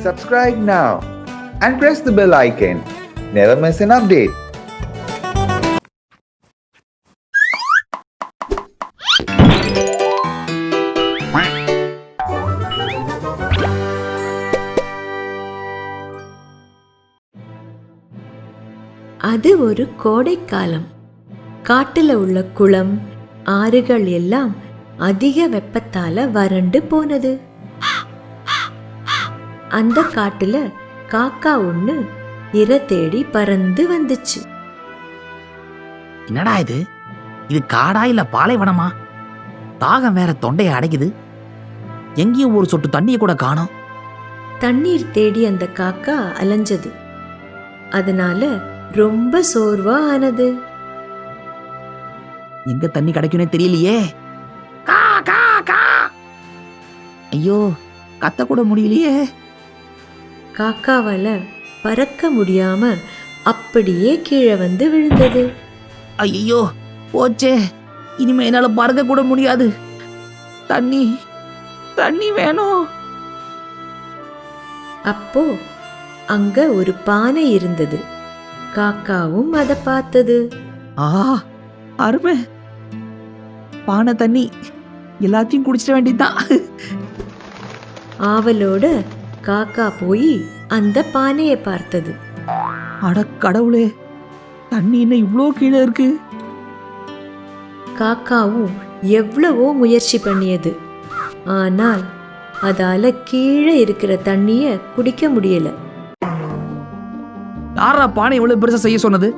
Subscribe now and press the bell icon. Never miss an update. அது ஒரு கோடைக்காலம். காட்டுல உள்ள குளம், ஆறுகள் எல்லாம் அதிக வெப்பத்தால வறண்டு போனது. அந்த காட்டுல காக்கா ஒண்ணு இரை தேடி பறந்து வந்துச்சு. என்னடா இது? இது காடா இல்ல பாலைவனமா? தாகம் வேற தொண்டையை அடைக்குது. எங்கேயும் ஒரு சொட்டு தண்ணியை கூட காணோம். தண்ணீர் தேடி அந்த காக்கா அலைஞ்சது. அதனால ரொம்ப சோர்வா ஆனது. எங்க தண்ணி கிடைக்கும்னே தெரியலையே. கா கா கா. ஐயோ, கத்த கூட முடியலையே. காக்காவால பறக்க முடியாம அப்படியே கீழே வந்து விழுந்தது. ஐயோ, போச்சே. இனிமே என்னால பறக்க கூட முடியாது. தண்ணி தண்ணி வேணும். அப்போ அங்க ஒரு பானை இருந்தது. காக்காவும் அதை பார்த்தது. அருமை. பானை தண்ணி எல்லாத்தையும் குடிச்சிட வேண்டியதுதான். ஆவலோட காக்கா போய் அந்த பானையை பார்த்தது. அட கடவுளே, தண்ணி என்ன இவ்வளோ கீழே இருக்கு? காக்காவும் எவ்வளவோ முயற்சி பண்ணியது. ஆனால் அதால கீழே இருக்கிற தண்ணிய குடிக்க முடியல. யாரா பானை எவ்வளவு பெருசா செய்ய சொன்னது?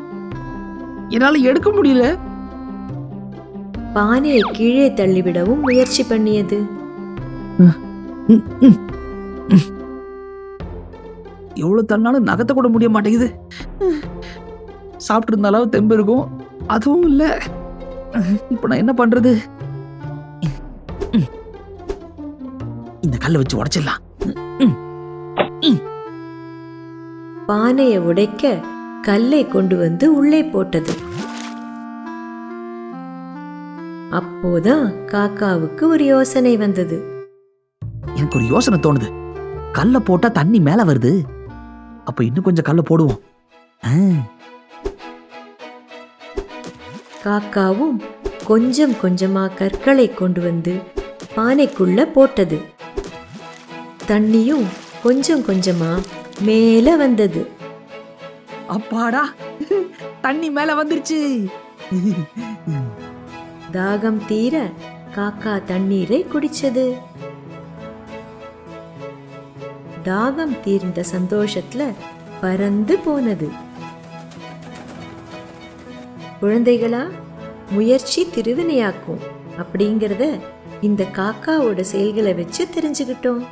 என்னால எடுக்க முடியல. பானையை கீழே தள்ளிவிடவும் முயற்சி பண்ணியது. எவ்வளவு தன்னாலும் நகத்த கூட முடிய மாட்டேங்குது. சாப்பிட்டு இருந்தாலும் தெம்பு இருக்கும், அதுவும் இல்ல. இப்ப நான் என்ன பண்றது? இந்த கல்லை வச்சு உடைச்சிடலாம். பானையை உடைக்க கல்லை கொண்டு வந்து உள்ளே போட்டது. அப்போதான் காக்காவுக்கு ஒரு யோசனை வந்தது. எனக்கு ஒரு யோசனை தோணுது. கல்லை போட்டா தண்ணி மேல வருது. அப்ப இன்னும் கொஞ்சம் கல்லை போடுவோம். காக்காவும் கொஞ்சம் கொஞ்சமா கற்களை கொண்டு வந்து பானைக்குள்ள போட்டது. தண்ணியும் கொஞ்சம் கொஞ்சமா மேல வந்தது. அப்பாடா, தண்ணி மேல வந்துருச்சு. தாகம் தீர காக்கா தண்ணீரை குடிச்சது. தாகம் தீர்ந்த சந்தோஷத்துல பறந்து போனது. குழந்தைகளா, முயற்சி திருவினையாக்கும் அப்படிங்கிறத இந்த காக்காவோட செயல்களை வச்சு தெரிஞ்சுக்கிட்டோம்.